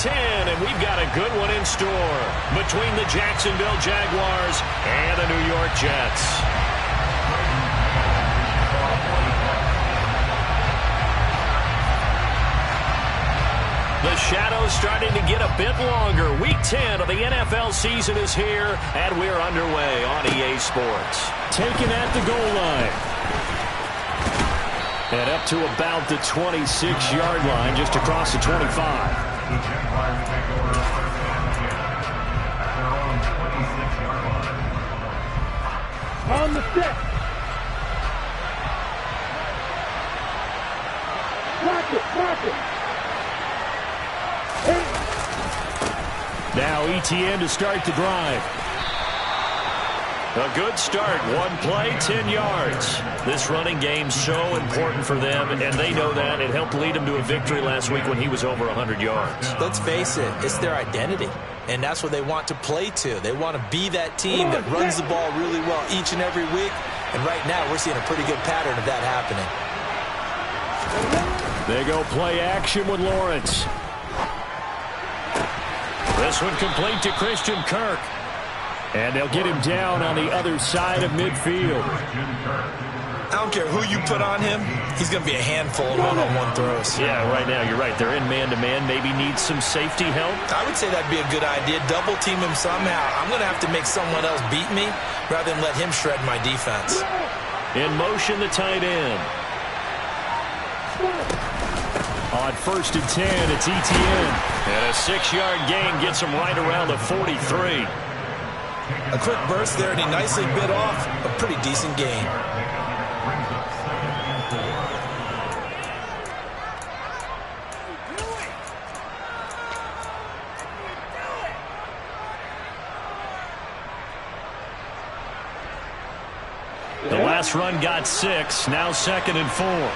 10, and we've got a good one in store between the Jacksonville Jaguars and the New York Jets. The shadow's starting to get a bit longer. Week 10 of the NFL season is here, and we're underway on EA Sports. Taken at the goal line. And up to about the 26-yard line, just across the 25. The Jaguars take over first down again at their own 26-yard line. On the stick. Block it. Now ETN to start the drive. A good start. One play, 10 yards. This running game's so important for them, and they know that. It helped lead them to a victory last week when he was over 100 yards. Let's face it, it's their identity, and that's what they want to play to. They want to be that team that runs the ball really well each and every week, and right now we're seeing a pretty good pattern of that happening. They go play action with Lawrence. This one complete to Christian Kirk. And they'll get him down on the other side of midfield. I don't care who you put on him, he's going to be a handful of one-on-one throws. Yeah, right now, you're right. They're in man-to-man. Maybe needs some safety help. I would say that'd be a good idea. Double team him somehow. I'm going to have to make someone else beat me rather than let him shred my defense. In motion, the tight end. On 1st and 10, it's ETN. And a 6-yard gain gets him right around the 43. A quick burst there, and he nicely bit off a pretty decent gain. The last run got 6, now 2nd and 4.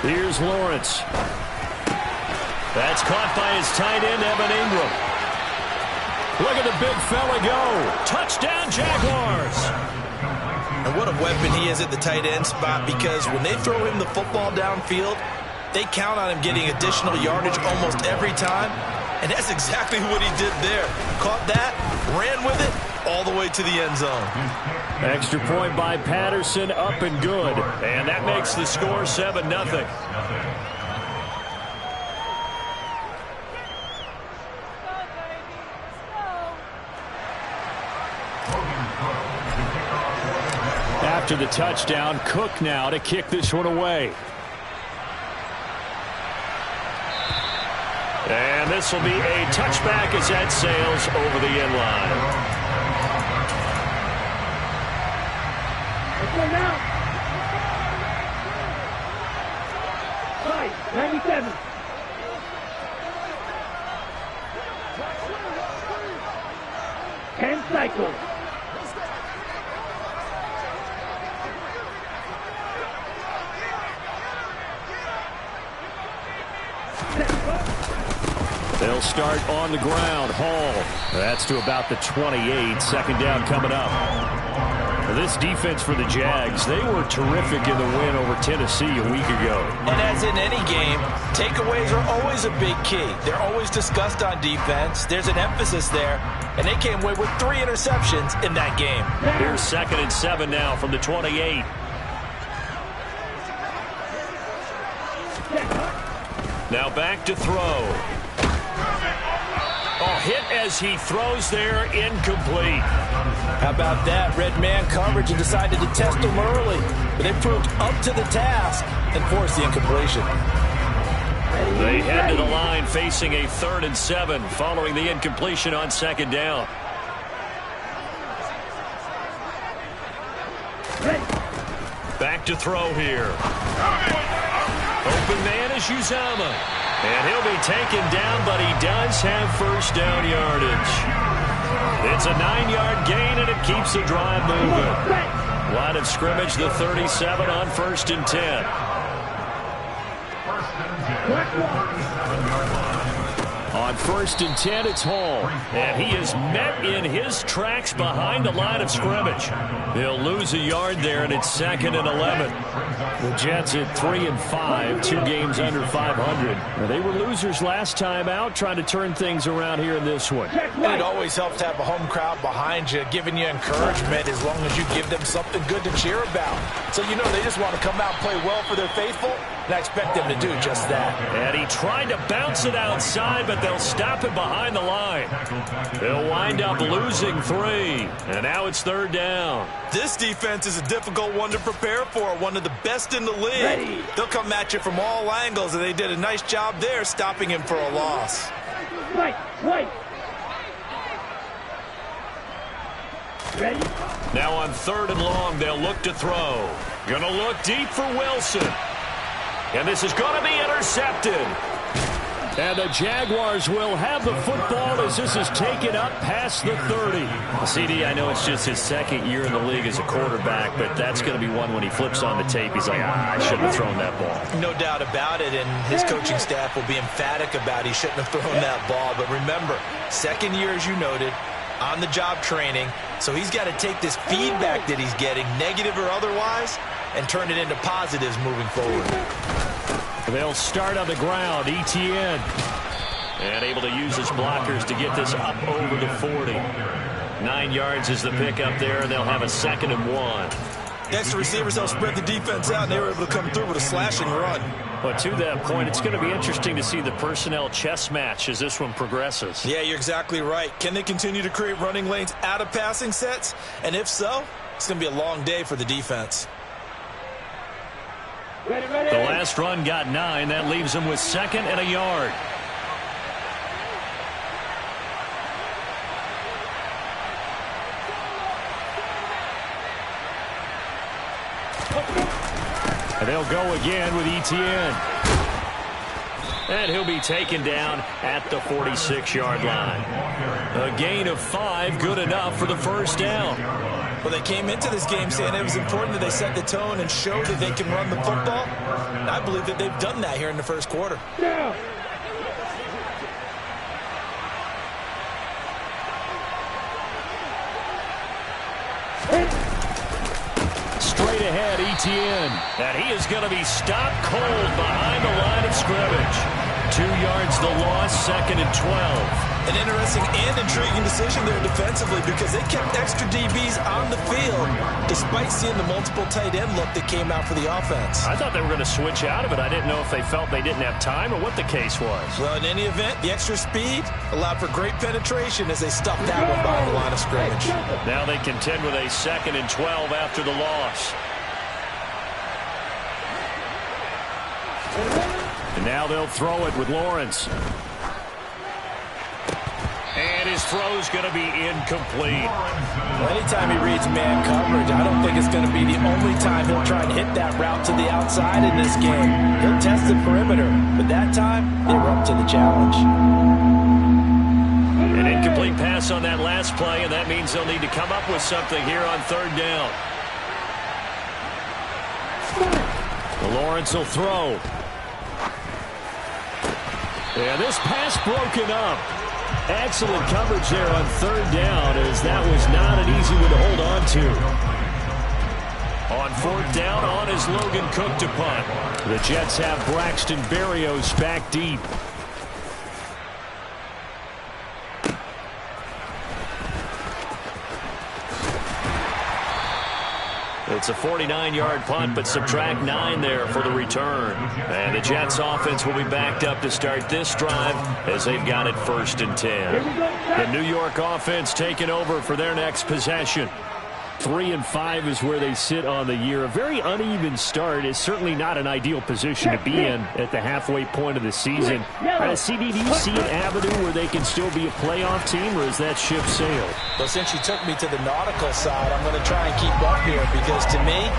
Here's Lawrence. That's caught by his tight end, Evan Ingram. Look at the big fella go. Touchdown, Jaguars. And what a weapon he is at the tight end spot, because when they throw him the football downfield, they count on him getting additional yardage almost every time. And that's exactly what he did there. Caught that, ran with it, all the way to the end zone. Extra point by Patterson, up and good. And that makes the score 7-0. After the touchdown, Cook now to kick this one away. And this will be a touchback as that sails over the end line. Let's go now. Right, 97. Ten cycles. They'll start on the ground. Hall. That's to about the 28. 2nd down coming up. This defense for the Jags, they were terrific in the win over Tennessee a week ago. And as in any game, takeaways are always a big key. They're always discussed on defense. There's an emphasis there. And they came away with 3 interceptions in that game. Here's 2nd and 7 now from the 28. Now back to throw. Oh, hit as he throws there, incomplete. How about that? Red man coverage and decided to test him early. But they proved up to the task and forced the incompletion. They head to the line facing a 3rd and 7 following the incompletion on 2nd down. Back to throw here. Open man is Uzomah. And he'll be taken down, but he does have 1st down yardage. It's a 9-yard gain, and it keeps the drive moving. Line of scrimmage, the 37 on 1st and 10. On 1st and 10, it's Hall. And he is met in his tracks behind the line of scrimmage. He'll lose a yard there, and it's 2nd and 11. The Jets at 3-5, 2 games under 500. Now, they were losers last time out, trying to turn things around here in this one. And it always helps to have a home crowd behind you, giving you encouragement as long as you give them something good to cheer about. So you know they just want to come out and play well for their faithful, and I expect them to do just that. And he tried to bounce it outside, but they'll stop it behind the line. They'll wind up losing 3, and now it's 3rd down. This defense is a difficult one to prepare for, one of the best in the league. Ready. They'll come at you from all angles, and they did a nice job there stopping him for a loss. Right. Ready? Now on 3rd and long, they'll look to throw. Gonna look deep for Wilson. And this is gonna be intercepted. And the Jaguars will have the football as this is taken up past the 30. CD, I know it's just his 2nd year in the league as a quarterback, but that's going to be one when he flips on the tape. He's like, I shouldn't have thrown that ball. No doubt about it, and his coaching staff will be emphatic about he shouldn't have thrown that ball. But remember, 2nd year, as you noted, on-the-job training, so he's got to take this feedback that he's getting, negative or otherwise, and turn it into positives moving forward. They'll start on the ground. Etienne. And able to use his blockers to get this up over the 40. 9 yards is the pickup there, and they'll have a 2nd and 1. Extra receivers help spread the defense out, and they were able to come through with a slashing run. But to that point, it's going to be interesting to see the personnel chess match as this one progresses. Yeah, you're exactly right. Can they continue to create running lanes out of passing sets? And if so, it's going to be a long day for the defense. Ready. The last run got 9. That leaves them with 2nd and a yard. And they'll go again with Etienne. And he'll be taken down at the 46-yard line. A gain of 5, good enough for the 1st down. Well, they came into this game saying it was important that they set the tone and show that they can run the football. And I believe that they've done that here in the 1st quarter. Down. Straight ahead, Etienne. And he is going to be stopped cold behind the line of scrimmage. 2 yards the loss, 2nd and 12. An interesting and intriguing decision there defensively because they kept extra DBs on the field despite seeing the multiple tight end look that came out for the offense. I thought they were going to switch out of it. I didn't know if they felt they didn't have time or what the case was. Well, in any event, the extra speed allowed for great penetration as they stuffed that one behind the line of scrimmage. Now they contend with a 2nd and 12 after the loss. And now they'll throw it with Lawrence. And his throw's going to be incomplete. Well, anytime he reads man coverage, I don't think it's going to be the only time he'll try and hit that route to the outside in this game. He'll test the perimeter, but that time, they were up to the challenge. An incomplete pass on that last play, and that means they'll need to come up with something here on 3rd down. Lawrence will throw. Yeah, this pass broken up. Excellent coverage there on 3rd down, as that was not an easy one to hold on to. On 4th down, on is Logan Cook to punt. The Jets have Braxton Berrios back deep. It's a 49-yard punt, but subtract 9 there for the return. And the Jets offense will be backed up to start this drive as they've got it 1st and 10. The New York offense taking over for their next possession. 3-5 is where they sit on the year. A very uneven start is certainly not an ideal position to be in at the halfway point of the season. CD, do you see an avenue where they can still be a playoff team, or is that ship sailed? Well, since you took me to the nautical side, I'm going to try and keep up here because to me,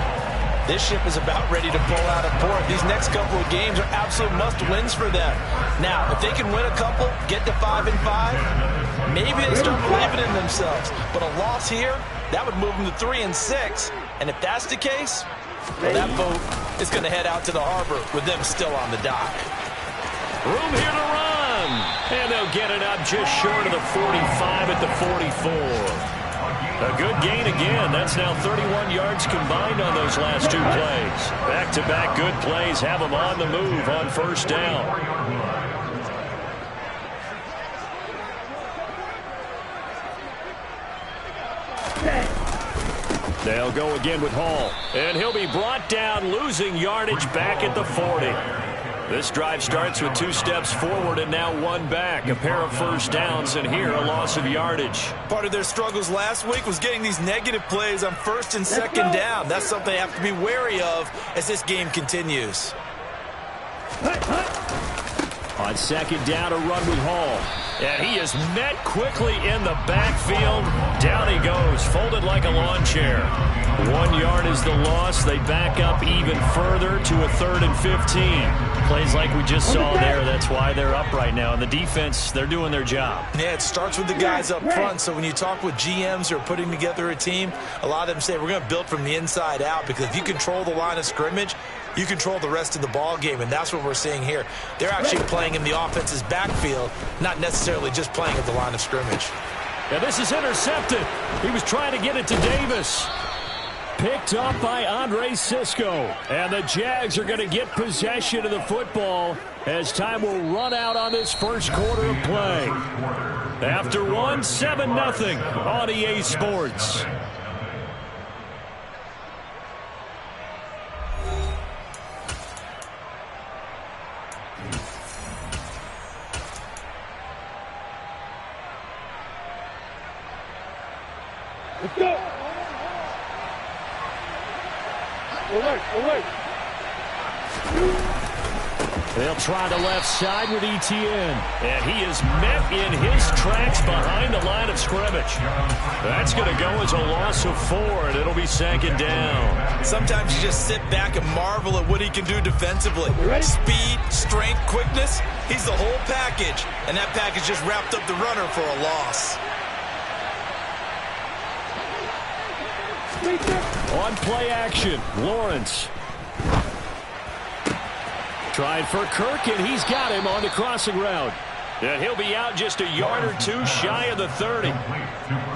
this ship is about ready to pull out of port. These next couple of games are absolute must-wins for them. Now, if they can win a couple, get to 5-5, maybe they start believing in themselves. But a loss here, that would move them to 3-6. And if that's the case, well, that boat is going to head out to the harbor with them still on the dock. Room here to run. And they'll get it up just short of the 45 at the 44. A good gain again. That's now 31 yards combined on those last two plays. Back-to-back good plays have them on the move on first down. They'll go again with Hall. And he'll be brought down, losing yardage back at the 40. This drive starts with 2 steps forward and now 1 back. A pair of first downs, and here a loss of yardage. Part of their struggles last week was getting these negative plays on first and second down. That's something they have to be wary of as this game continues. On second down, a run with Hall. And he is met quickly in the backfield. Down he goes, folded like a lawn chair. 1 yard is the loss. They back up even further to a 3rd and 15. Plays like we just saw there. That's why they're up right now. And the defense, they're doing their job. Yeah, it starts with the guys up front. So when you talk with GMs who are putting together a team, a lot of them say we're going to build from the inside out, because if you control the line of scrimmage, you control the rest of the ball game, and that's what we're seeing here. They're actually playing in the offense's backfield, not necessarily just playing at the line of scrimmage. Yeah, this is intercepted. He was trying to get it to Davis. Picked up by Andre Cisco. And the Jags are going to get possession of the football as time will run out on this first quarter of play. After one, 7-0 on EA Sports. Let's go. Alert. They'll try the left side with Etienne. And he is met in his tracks behind the line of scrimmage. That's going to go as a loss of 4, and it'll be second down. Sometimes you just sit back and marvel at what he can do defensively. Speed, strength, quickness. He's the whole package. And that package just wrapped up the runner for a loss. On play action, Lawrence. Trying for Kirk, and he's got him on the crossing route. And he'll be out just a yard or 2 shy of the 30.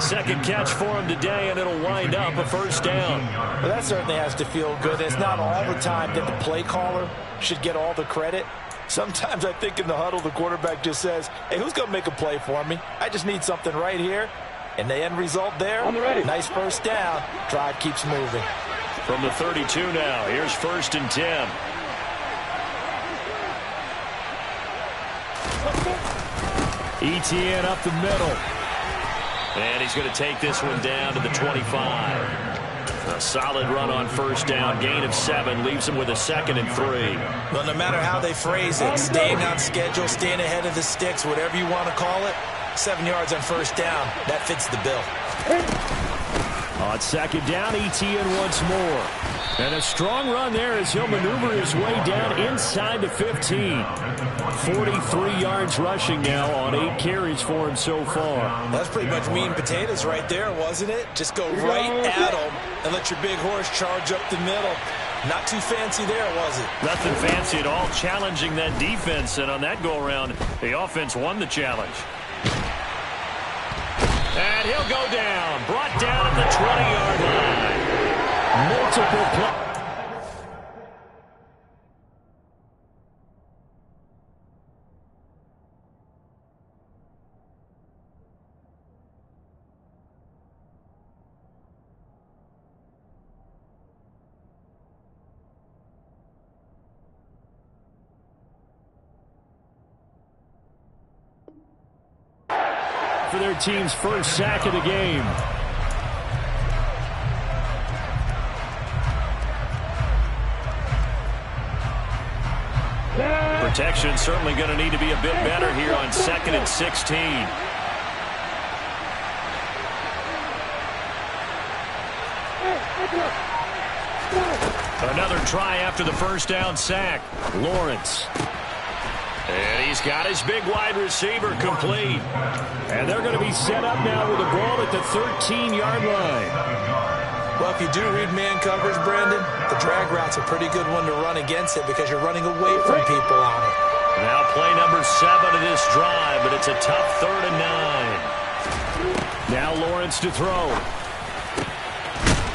Second catch for him today, and it'll wind up a first down. Well, that certainly has to feel good. It's not all the time that the play caller should get all the credit. Sometimes I think in the huddle, the quarterback just says, hey, who's going to make a play for me? I just need something right here. And the end result there, nice first down. Drive keeps moving. From the 32 now, here's 1st and 10. Etienne up the middle. And he's going to take this one down to the 25. A solid run on first down. Gain of 7 leaves him with a 2nd and 3. Well, no matter how they phrase it, staying on schedule, staying ahead of the sticks, whatever you want to call it, 7 yards on first down. That fits the bill. On second down, Etienne once more. And a strong run there as he'll maneuver his way down inside the 15. 43 yards rushing now on 8 carries for him so far. That's pretty much meat and potatoes right there, wasn't it? Just go right at him and let your big horse charge up the middle. Not too fancy there, was it? Nothing fancy at all, challenging that defense. And on that go-around, the offense won the challenge. And he'll go down. Brought down at the 20-yard line. Multiple plays. For their team's first sack of the game. Protection certainly going to need to be a bit better here on 2nd and 16. Another try after the first down sack. Lawrence. And he's got his big wide receiver complete. And they're going to be set up now with the ball at the 13-yard line. Well, if you do read man coverage, Brandon, the drag route's a pretty good one to run against it because you're running away from people on it. Now play number 7 of this drive, but it's a tough 3rd and 9. Now Lawrence to throw.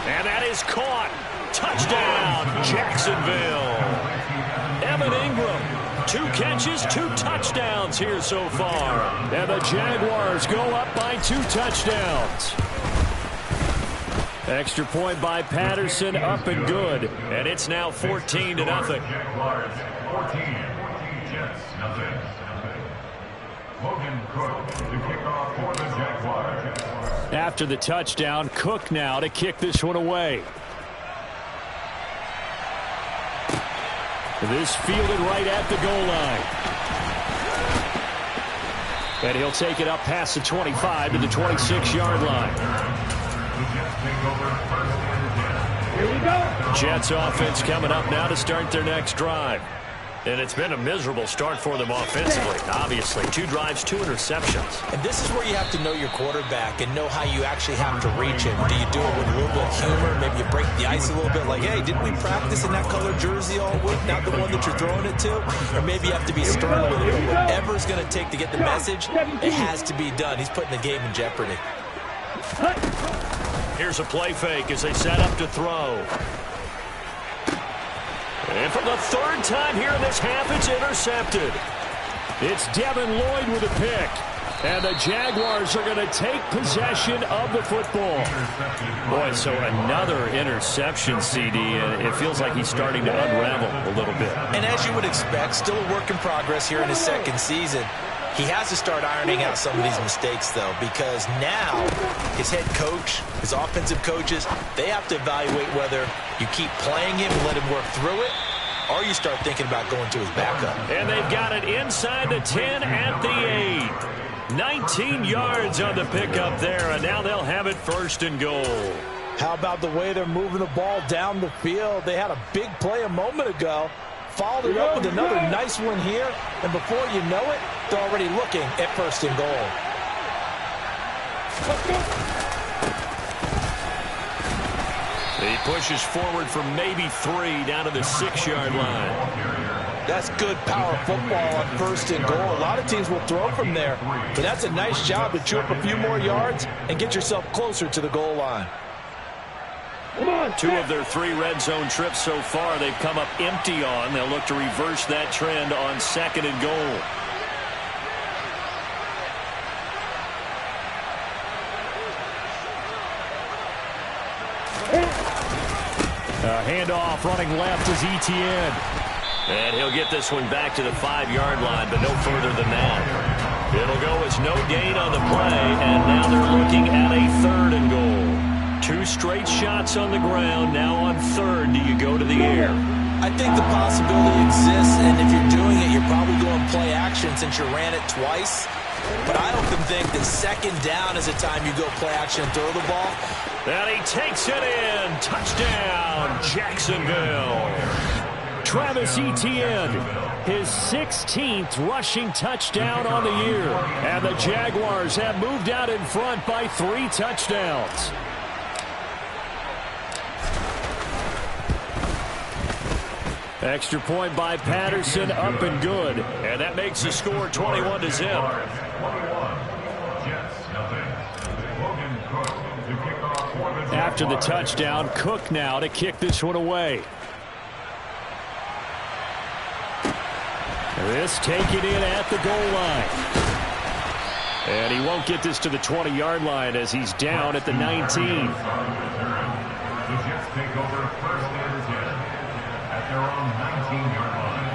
And that is caught. Touchdown, Jacksonville. Evan Ingram, 2 catches, 2 touchdowns here so far. And the Jaguars go up by 2 touchdowns. Extra point by Patterson, up and good. And it's now 14-0. Jaguars 14, Jets nothing. Logan Cook to kick off for the Jaguars. After the touchdown, Cook now to kick this one away. This fielded right at the goal line. And he'll take it up past the 25 to the 26-yard line. Here we go. Jets offense coming up now to start their next drive. And it's been a miserable start for them offensively. Obviously, 2 drives, 2 interceptions. And this is where you have to know your quarterback and know how you actually have to reach him. Do you do it with a little bit of humor? Maybe you break the ice a little bit like, hey, didn't we practice in that color jersey all week? Not the one that you're throwing it to? Or maybe you have to be stern with it. But whatever it's going to take to get the message, it has to be done. He's putting the game in jeopardy. Here's a play fake as they set up to throw. And for the 3rd time here in this half, it's intercepted. It's Devin Lloyd with a pick. And the Jaguars are going to take possession of the football. Boy, so another interception, CD, and it feels like he's starting to unravel a little bit. And as you would expect, still a work in progress here in his 2nd season. He has to start ironing out some of these mistakes, though, because now his head coach, his offensive coaches, they have to evaluate whether you keep playing him and let him work through it, or you start thinking about going to his backup. And they've got it inside the 10 at the 8. 19 yards on the pickup there, and now they'll have it 1st and goal. How about the way they're moving the ball down the field? They had a big play a moment ago. Followed it up with another nice one here, and before you know it, they're already looking at 1st and goal. He pushes forward for maybe 3 down to the 6-yard line. That's good power football on 1st and goal. A lot of teams will throw from there, but that's a nice job to chew up a few more yards and get yourself closer to the goal line. 2 of their 3 red zone trips so far they've come up empty on. They'll look to reverse that trend on 2nd and goal. Handoff running left is Etienne. And he'll get this one back to the 5-yard line, but no further than that. It'll go as no gain on the play, and now they're looking at a 3rd and goal. 2 straight shots on the ground. Now on 3rd, do you go to the air? I think the possibility exists, and if you're doing it, you're probably going play action since you ran it twice. But I often think that 2nd down is the time you go play action and throw the ball. And he takes it in. Touchdown, Jacksonville. Travis Etienne, his 16th rushing touchdown on the year. And the Jaguars have moved out in front by 3 touchdowns. Extra point by Patterson, up and good. And that makes the score 21-0. After the touchdown, Cook now to kick this one away. This taken in at the goal line. And he won't get this to the 20-yard line as he's down at the 19. The Jets take over 1st and 10 at their own 19-yard line.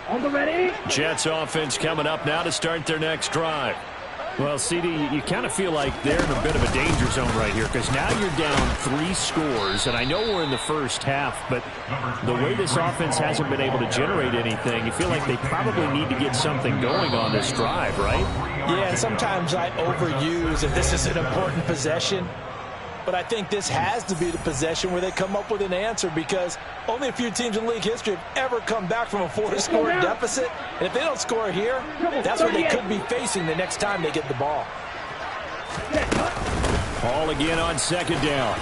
On the ready. Jets offense coming up now to start their next drive. Well, CD, you kind of feel like they're in a bit of a danger zone right here because now you're down 3 scores, and I know we're in the first half, but the way this offense hasn't been able to generate anything, you feel like they probably need to get something going on this drive, right? Yeah, and sometimes I overuse if this is an important possession. But I think this has to be the possession where they come up with an answer because only a few teams in league history have ever come back from a 4-score deficit. And if they don't score here, that's what they could be facing the next time they get the ball. Ball again on 2nd down.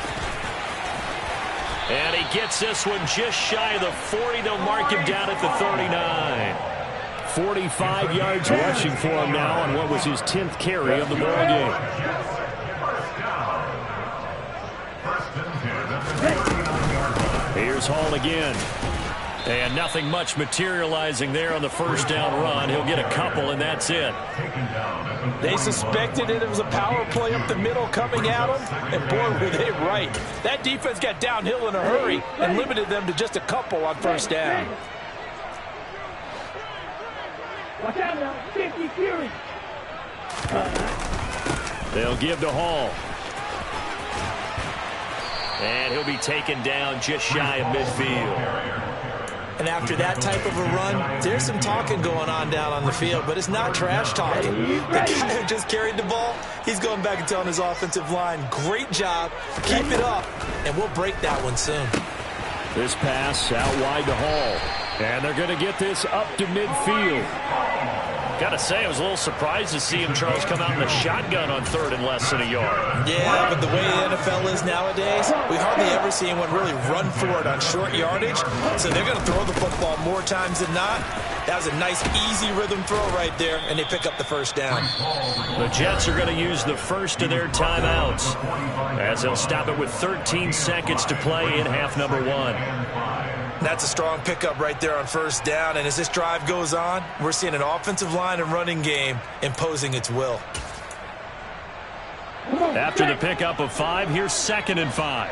And he gets this one just shy of the 40. They'll mark him down at the 39. 45 yards rushing for him now on what was his 10th carry of the ball game. Here's Hall again. And nothing much materializing there on the first down run. He'll get a couple, and that's it. They suspected it was a power play up the middle coming at them, and boy, were they right. That defense got downhill in a hurry and limited them to just a couple on first down. Watch out now, 50 Fury. They'll give to Hall. And he'll be taken down just shy of midfield. And after that type of a run, there's some talking going on down on the field, but it's not trash talking. The guy who just carried the ball, he's going back and telling his offensive line, great job, keep it up, and we'll break that one soon. This pass out wide to Hall. And they're going to get this up to midfield. Got to say, I was a little surprised to see him, Charles, come out in a shotgun on third and less than a yard. Yeah, but the way the NFL is nowadays, we hardly ever see anyone really run for it on short yardage. So they're going to throw the football more times than not. That was a nice, easy rhythm throw right there, and they pick up the first down. The Jets are going to use the first of their timeouts as they'll stop it with 13 seconds to play in half number one. That's a strong pickup right there on first down, and as this drive goes on, we're seeing an offensive line and running game imposing its will. After the pickup of 5, here's 2nd and 5.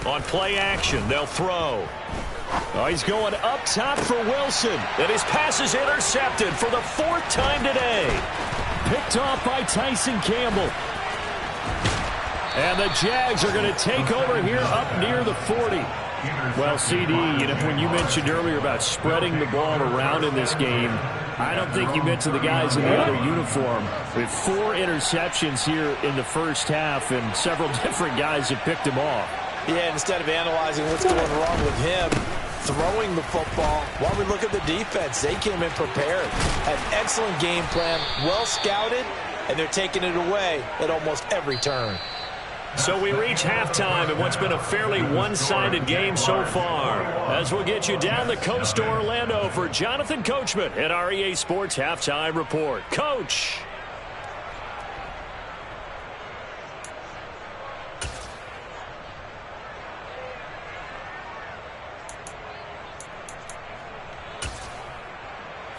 On play action, they'll throw. Oh, he's going up top for Wilson. And his pass is intercepted for the 4th time today. Picked off by Tyson Campbell. And the Jags are going to take over here up near the 40. Well, CD, when you mentioned earlier about spreading the ball around in this game, I don't think you meant to the guys in the other uniform. With 4 interceptions here in the first half, and several different guys have picked him off. Yeah, instead of analyzing what's going wrong with him, throwing the football, while we look at the defense, they came in prepared. Had excellent game plan, well scouted, and they're taking it away at almost every turn. So we reach halftime in what's been a fairly one-sided game so far. As we'll get you down the coast to Orlando for Jonathan Coachman at our EA Sports Halftime Report. Coach!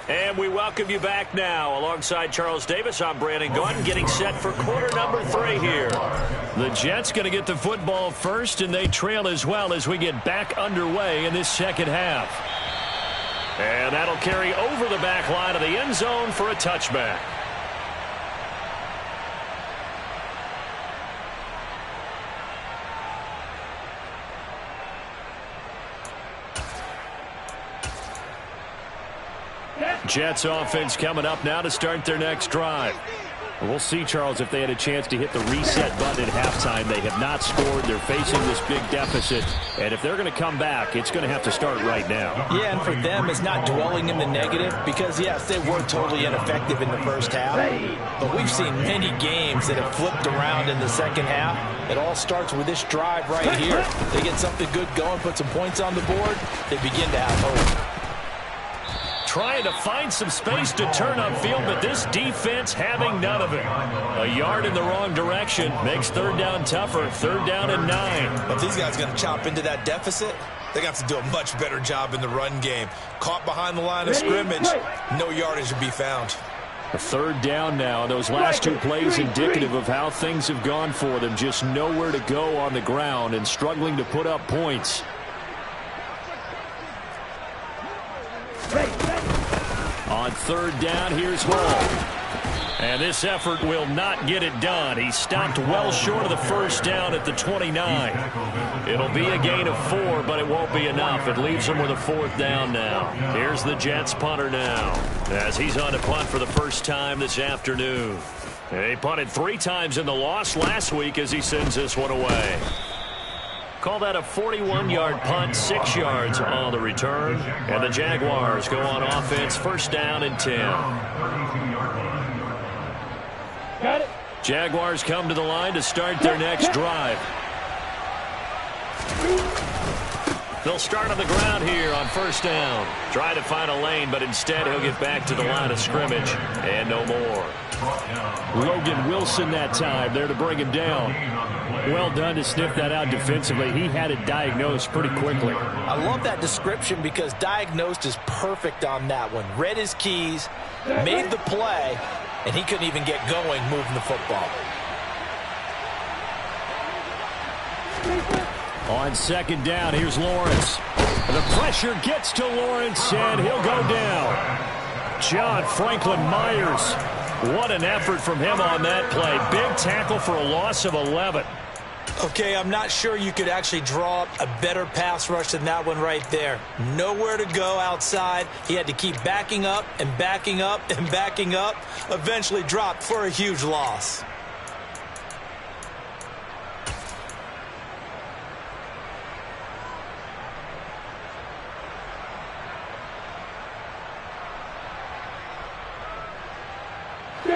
And we welcome you back now. Alongside Charles Davis, I'm Brandon Gaudin, getting set for quarter number 3 here. The Jets going to get the football first, and they trail as well as we get back underway in this second half. And that'll carry over the back line of the end zone for a touchback. Jets offense coming up now to start their next drive. We'll see, Charles, if they had a chance to hit the reset button at halftime. They have not scored. They're facing this big deficit. And if they're going to come back, it's going to have to start right now. Yeah, and for them, it's not dwelling in the negative because, yes, they were totally ineffective in the first half. But we've seen many games that have flipped around in the second half. It all starts with this drive right here. They get something good going, put some points on the board, they begin to have hope. Trying to find some space to turn upfield, but this defense having none of it. A yard in the wrong direction makes third down tougher. 3rd down and 9. If these guys are going to chop into that deficit, they're going to have to do a much better job in the run game. Caught behind the line of scrimmage, no yardage to be found. A 3rd down now. Those last 2 plays indicative of how things have gone for them. Just nowhere to go on the ground and struggling to put up points. On 3rd down, here's Hall. And this effort will not get it done. He stopped well short of the first down at the 29. It'll be a gain of 4, but it won't be enough. It leaves him with a 4th down now. Here's the Jets punter now, as he's on to punt for the first time this afternoon. He punted 3 times in the loss last week as he sends this one away. Call that a 41-yard punt, 6 yards on the return. And the Jaguars go on offense, 1st down and 10. Got it. Jaguars come to the line to start their next drive. They'll start on the ground here on first down. Try to find a lane, but instead he'll get back to the line of scrimmage and no more. Logan Wilson that time there to bring him down. Well done to sniff that out defensively. He had it diagnosed pretty quickly. I love that description because diagnosed is perfect on that one. Read his keys, made the play, and he couldn't even get going moving the football. On second down, here's Lawrence. The pressure gets to Lawrence, and he'll go down. John Franklin Myers. What an effort from him on that play. Big tackle for a loss of 11. Okay, I'm not sure you could actually draw up a better pass rush than that one right there. Nowhere to go outside. He had to keep backing up and backing up and backing up. Eventually dropped for a huge loss.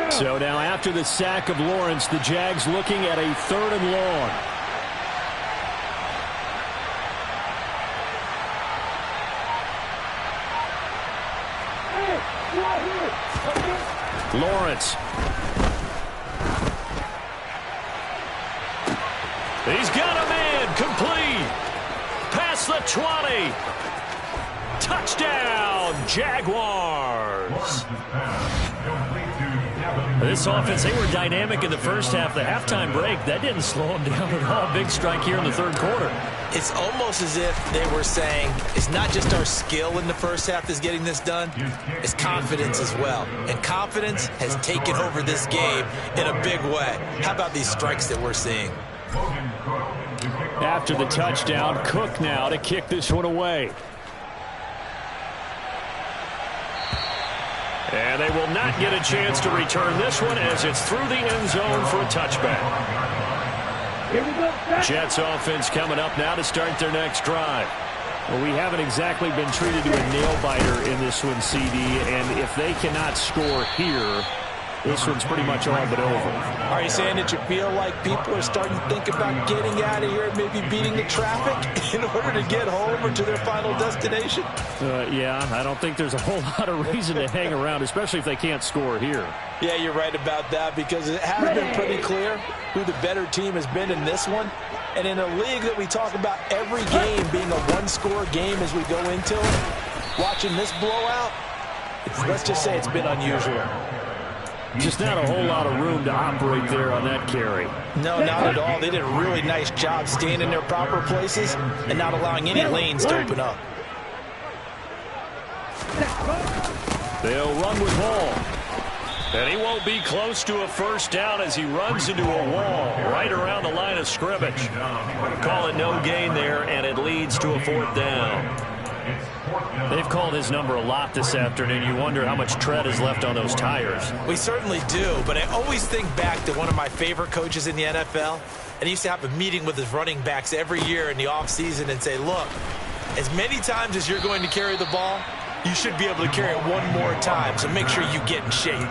So now after the sack of Lawrence, the Jags looking at a 3rd and long. Lawrence. He's got a man complete. Past the 20. Touchdown, Jaguars. This offense, they were dynamic in the first half. The halftime break, that didn't slow them down at all. Big strike here in the 3rd quarter. It's almost as if they were saying, it's not just our skill in the first half that's getting this done, it's confidence as well. And confidence has taken over this game in a big way. How about these strikes that we're seeing? After the touchdown, Cook now to kick this one away. And they will not get a chance to return this one as it's through the end zone for a touchback. Jets offense coming up now to start their next drive. Well, we haven't exactly been treated to a nail-biter in this one, CD, and if they cannot score here, this one's pretty much all but over. Are you saying that you feel like people are starting to think about getting out of here and maybe beating the traffic in order to get home or to their final destination? Yeah, I don't think there's a whole lot of reason to hang around, especially if they can't score here. Yeah, you're right about that because it has been pretty clear who the better team has been in this one. And in a league that we talk about every game being a one-score game as we go into it, watching this blowout, let's just say it's been unusual. Just not a whole lot of room to operate there on that carry. No, not at all. They did a really nice job staying in their proper places and not allowing any lanes to open up. They'll run with Hall. And he won't be close to a first down as he runs into a wall right around the line of scrimmage. Call it no gain there, and it leads to a 4th down. They've called his number a lot this afternoon. You wonder how much tread is left on those tires. We certainly do, but I always think back to one of my favorite coaches in the NFL, and he used to have a meeting with his running backs every year in the offseason and say, look, as many times as you're going to carry the ball, you should be able to carry it one more time, so make sure you get in shape.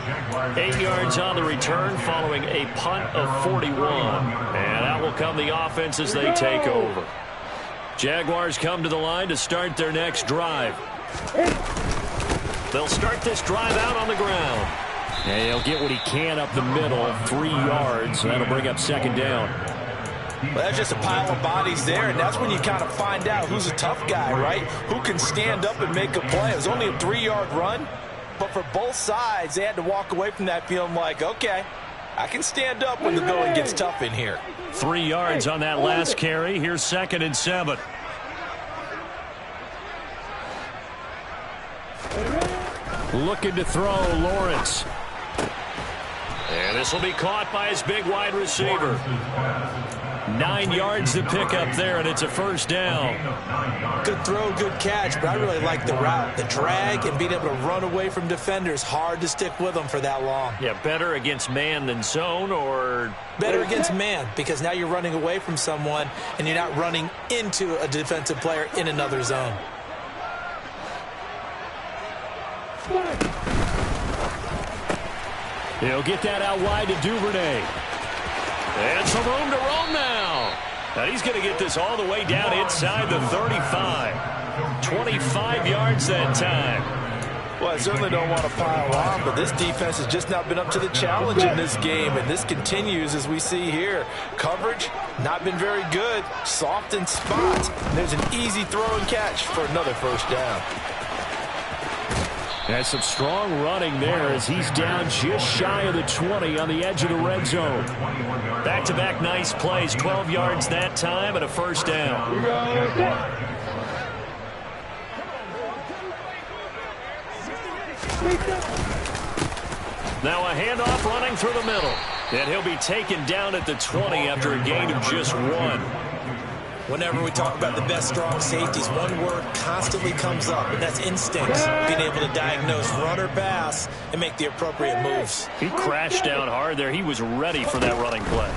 8 yards on the return following a punt of 41. And out will come the offense as they take over. Jaguars come to the line to start their next drive. They'll start this drive out on the ground. And he'll get what he can up the middle, 3 yards. That'll bring up 2nd down. Well, that's just a pile of bodies there, and that's when you kind of find out who's a tough guy, right? Who can stand up and make a play. It was only a 3-yard run, but for both sides, they had to walk away from that feeling like, okay, I can stand up when the going gets tough in here. 3 yards on that last carry. Here's 2nd and 7. Looking to throw, Lawrence. And this will be caught by his big wide receiver. 9 yards to pick up there, and it's a first down. Good throw, good catch, but I really like the route. The drag and being able to run away from defenders, hard to stick with them for that long. Yeah, better against man than zone, or? Better against man, because now you're running away from someone, and you're not running into a defensive player in another zone. He'll get that out wide to Duvernay. And some room to roam now. And he's going to get this all the way down inside the 35. 25 yards that time. Well, I certainly don't want to pile on, but this defense has just not been up to the challenge in this game, and this continues as we see here. Coverage, not been very good. Soft in spots. There's an easy throw and catch for another first down. And some strong running there as he's down just shy of the 20 on the edge of the red zone. Back-to-back nice plays, 12 yards that time and a first down. Now a handoff running through the middle. And he'll be taken down at the 20 after a gain of just 1. Whenever we talk about the best strong safeties, one word constantly comes up, and that's instincts. Being able to diagnose run or pass and make the appropriate moves. He crashed down hard there. He was ready for that running play.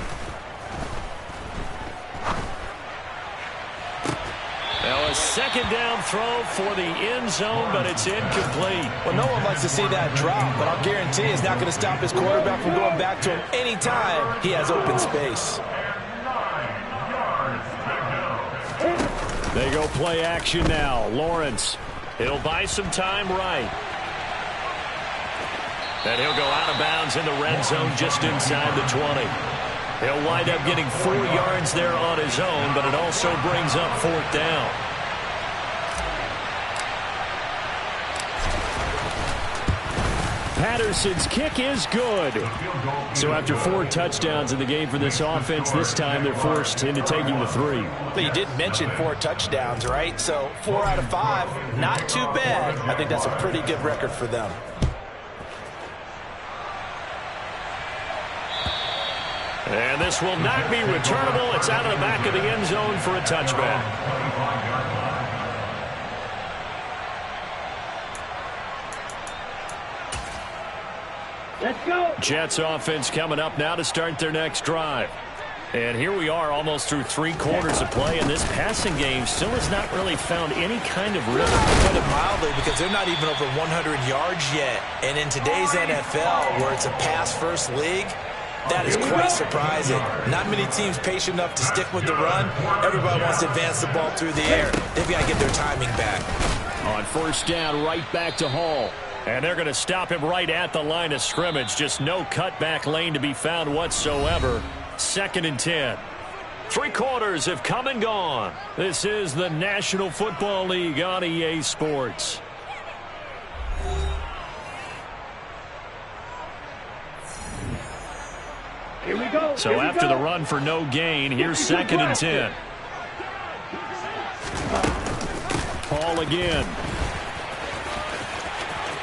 Now a second down throw for the end zone, but it's incomplete. Well, no one likes to see that drop, but I'll guarantee it's not going to stop his quarterback from going back to him anytime he has open space. They go play action now. Lawrence. He'll buy some time right. And he'll go out of bounds in the red zone just inside the 20. He'll wind up getting 4 yards there on his own, but it also brings up 4th down. Patterson's kick is good. So after 4 touchdowns in the game for this offense, this time they're forced into taking the 3. But you did mention 4 touchdowns, right? So 4 out of 5, not too bad. I think that's a pretty good record for them. And this will not be returnable. It's out of the back of the end zone for a touchback. Let's go. Jets offense coming up now to start their next drive. And here we are almost through 3 quarters of play, and this passing game still has not really found any kind of rhythm. Put it mildly, because they're not even over 100 yards yet. And in today's NFL, where it's a pass-first league, that is quite surprising. Not many teams patient enough to stick with the run. Everybody wants to advance the ball through the air. They've got to get their timing back. On first down, right back to Hall. And they're going to stop him right at the line of scrimmage. Just no cutback lane to be found whatsoever. 2nd and 10. 3 quarters have come and gone. This is the National Football League on EA Sports. Here we go. So after the run for no gain, here's 2nd and 10. Hall again.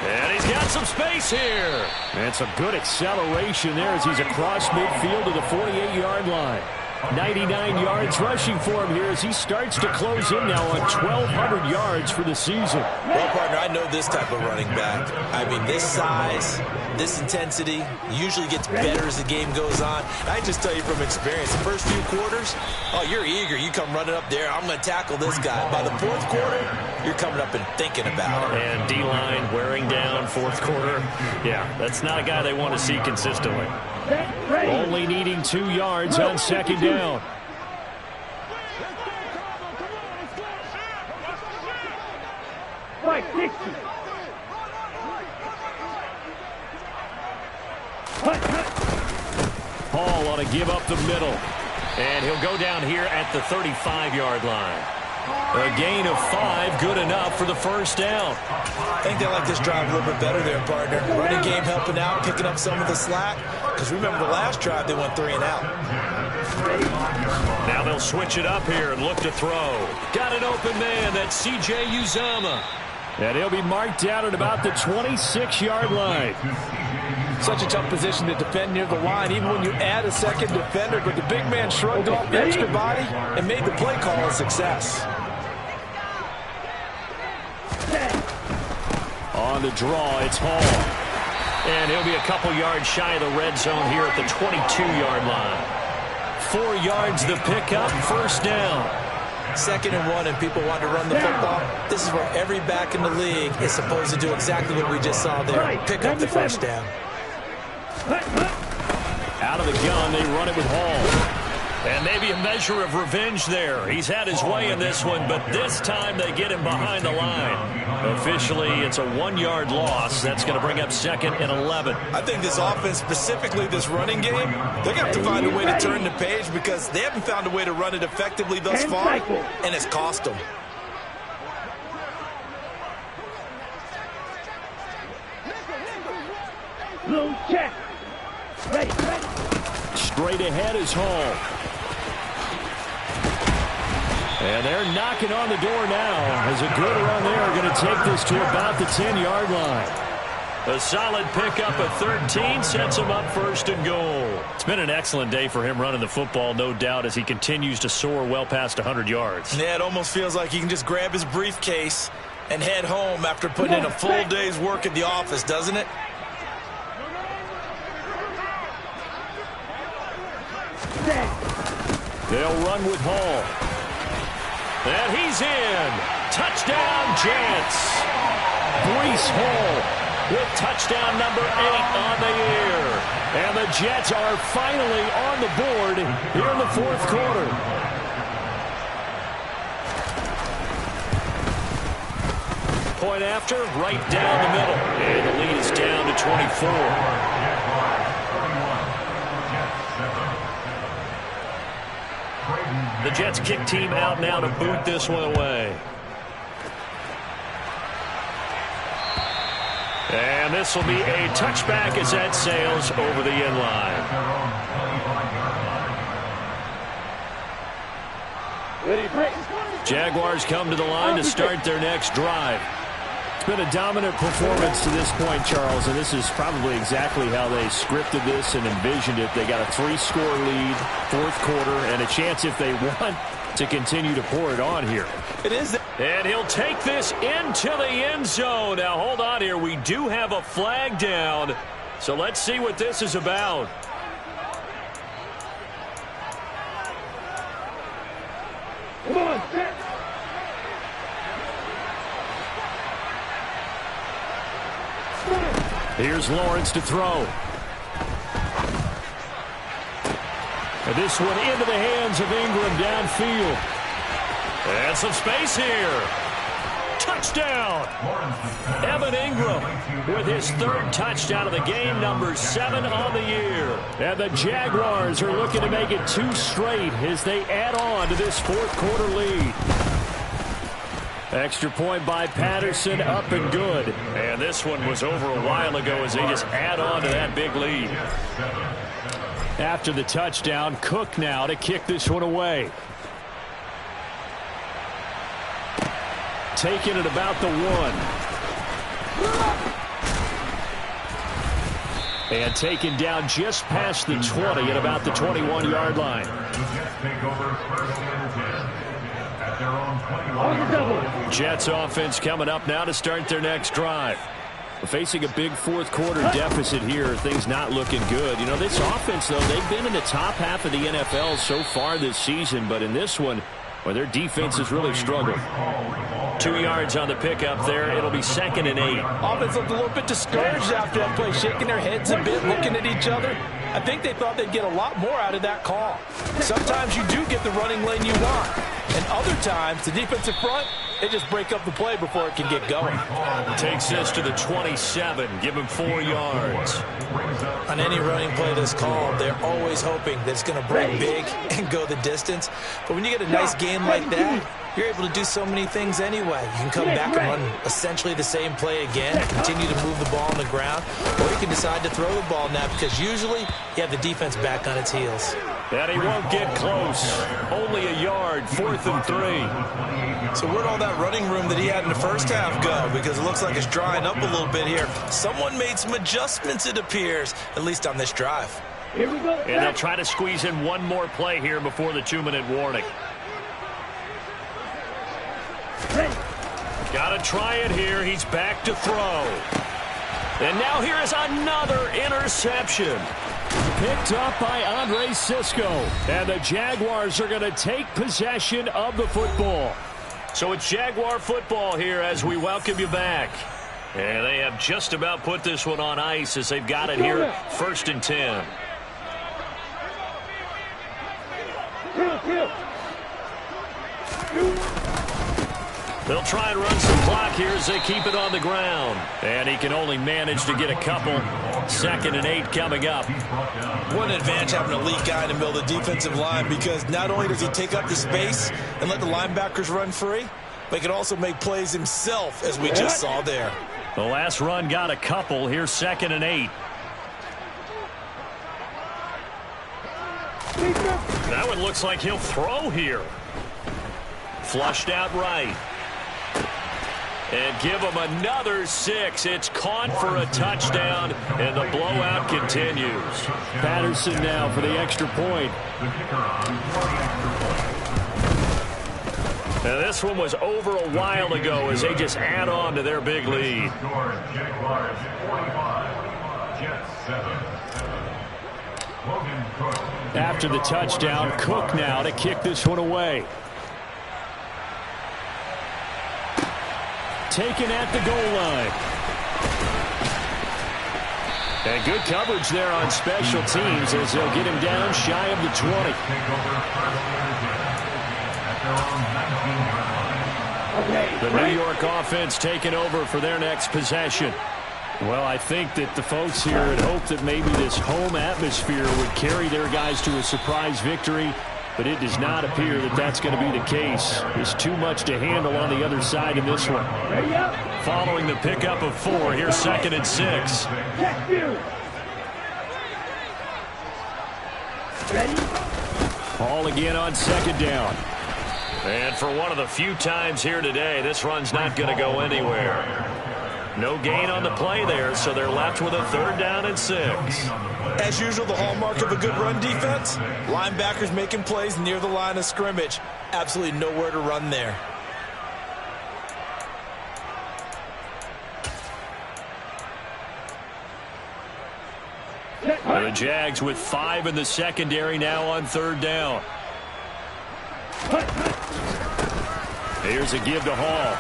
And he's got some space here. And some good acceleration there as he's across midfield to the 48-yard line. 99 yards rushing for him here as he starts to close in now on 1,200 yards for the season. Well, partner, I know this type of running back. I mean, this size, this intensity usually gets better as the game goes on. I just tell you from experience, the first few quarters, oh, you're eager. You come running up there, I'm going to tackle this guy. By the 4th quarter, you're coming up and thinking about it. And D-line wearing down 4th quarter. Yeah, that's not a guy they want to see consistently. Only needing 2 yards on 2nd down. Right, 60. Hall on a give up the middle. And he'll go down here at the 35-yard line. A gain of 5, good enough for the first down. I think they like this drive a little bit better there, partner. Running game helping out, picking up some of the slack. Because remember the last drive, they went 3 and out. Now they'll switch it up here and look to throw. Got an open man, that's C.J. Uzomah. And he'll be marked down at about the 26-yard line. Such a tough position to defend near the line, even when you add a second defender. But the big man shrugged off the extra body and made the play call a success. On the draw, it's Hall. And he'll be a couple yards shy of the red zone here at the 22-yard line. 4 yards the pickup, first down. 2nd and 1, and people want to run the football. This is where every back in the league is supposed to do exactly what we just saw there. Pick up the first down. Out of the gun, they run it with Hall. And maybe a measure of revenge there. He's had his way in this one, but this time they get him behind the line. Officially, it's a 1-yard loss. That's going to bring up 2nd and 11. I think this offense, specifically this running game, they're going to have to find a way to turn the page because they haven't found a way to run it effectively thus far, and it's cost them. Blue check. Ready. Straight ahead is Hall. And they're knocking on the door now as a good run there going to take this to about the 10-yard line. A solid pickup of 13 sets him up 1st and goal. It's been an excellent day for him running the football, no doubt, as he continues to soar well past 100 yards. Yeah, it almost feels like he can just grab his briefcase and head home after putting in a full day's work at the office, doesn't it? They'll run with Hall. And he's in. Touchdown, Jets. Breece Hall with touchdown number 8 on the year. And the Jets are finally on the board here in the 4th quarter. Point after, right down the middle. And the lead is down to 24. The Jets kick team out now to boot this one away. And this will be a touchback as that sails over the end line. Jaguars come to the line to start their next drive. It's been a dominant performance to this point, Charles, and this is probably exactly how they scripted this and envisioned it. They got a 3-score lead, 4th quarter, and a chance if they want to continue to pour it on here. It is. And he'll take this into the end zone. Now, hold on here. We do have a flag down, so let's see what this is about. Come on, set. Here's Lawrence to throw. And this one into the hands of Ingram downfield. And some space here. Touchdown! Evan Ingram with his 3rd touchdown of the game, number 7 on the year. And the Jaguars are looking to make it 2 straight as they add on to this 4th quarter lead. Extra point by Patterson, up and good. And this one was over a while ago as they just add on to that big lead. After the touchdown, Cook now to kick this one away. Taking it about the 1. And taken down just past the 20 at about the 21-yard line. Jets offense coming up now to start their next drive. Facing a big 4th quarter deficit here, things not looking good. You know, this offense, though, they've been in the top half of the NFL so far this season, but in this one, well, their defense has really struggled. 2 yards on the pickup there. It'll be 2nd and 8. Offense looked a little bit discouraged after that play, shaking their heads a bit, looking at each other. I think they thought they'd get a lot more out of that call. Sometimes you do get the running lane you want, and other times the defensive front, they just break up the play before it can get going. Takes this to the 27. Give him 4 yards. On any running play this call, they're always hoping that it's going to break big and go the distance. But when you get a nice game like that, you're able to do so many things anyway. You can come back and run essentially the same play again, continue to move the ball on the ground, or you can decide to throw the ball now because usually you have the defense back on its heels. And he won't get close. Only a yard, 4th and 3. So where'd all that running room that he had in the first half go? Because it looks like it's drying up a little bit here. Someone made some adjustments, it appears, at least on this drive. Here we go. And they'll try to squeeze in one more play here before the 2-minute warning. Got to try it here. He's back to throw. And now here is another interception. Picked up by Andre Sisco. And the Jaguars are going to take possession of the football. So it's Jaguar football here as we welcome you back. And they have just about put this one on ice as they've got it here, 1st and 10. They'll try and run some clock here as they keep it on the ground. And he can only manage to get a couple. 2nd and 8 coming up. What an advantage having a elite guy in the middle of the defensive line, because not only does he take up the space and let the linebackers run free, but he can also make plays himself, as we just saw there. The last run got a couple. Here's 2nd and 8. That one looks like he'll throw here. Flushed out right. And give him another 6. It's caught for a touchdown, and the blowout continues. Patterson now for the extra point. Now this one was over a while ago as they just add on to their big lead. After the touchdown, Cook now to kick this one away. Taken at the goal line. And good coverage there on special teams as they'll get him down shy of the 20. The New York offense taking over for their next possession. Well, I think that the folks here had hoped that maybe this home atmosphere would carry their guys to a surprise victory, but it does not appear that that's going to be the case. There's too much to handle on the other side in this one. Following the pickup of 4, here's 2nd and 6. All again on 2nd down. And for one of the few times here today, this run's not going to go anywhere. No gain on the play there, so they're left with a 3rd down and 6. As usual, the hallmark of a good run defense, linebackers making plays near the line of scrimmage. Absolutely nowhere to run there. The Jags with 5 in the secondary now on 3rd down. Here's a give to Hall.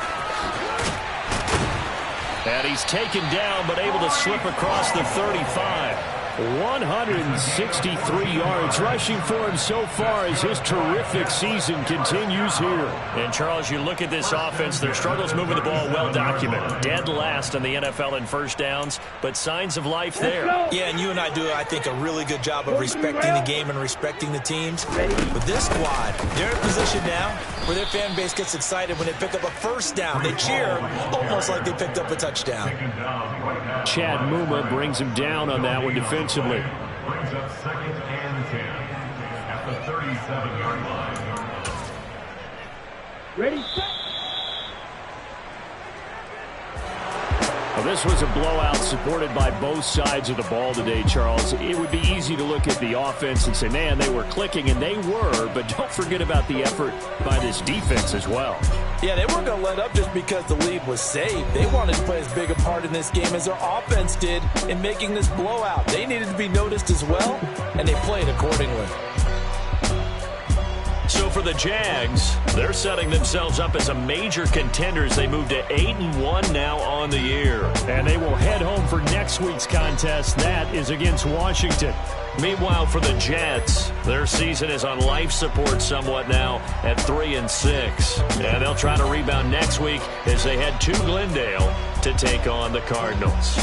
And he's taken down but able to slip across the 35. 163 yards rushing for him so far as his terrific season continues here. And, Charles, you look at this offense, their struggles moving the ball well documented. Dead last in the NFL in first downs, but signs of life there. Yeah, and you and I do, I think, a really good job of respecting the game and respecting the teams. But this squad, they're in a position now where their fan base gets excited when they pick up a 1st down. They cheer almost like they picked up a touchdown. Chad Muma brings him down on that one defensively. Brings up 2nd and 10 at the 37-yard line. Ready, set. Well, this was a blowout supported by both sides of the ball today, Charles. It would be easy to look at the offense and say, man, they were clicking, and they were, but don't forget about the effort by this defense as well. Yeah, they weren't going to let up just because the lead was saved. They wanted to play as big a part in this game as their offense did in making this blowout. They needed to be noticed as well, and they played accordingly. So for the Jags, they're setting themselves up as a major contender as they move to 8-1 now on the year. And they will head home for next week's contest. That is against Washington. Meanwhile, for the Jets, their season is on life support somewhat now at 3-6. And they'll try to rebound next week as they head to Glendale to take on the Cardinals.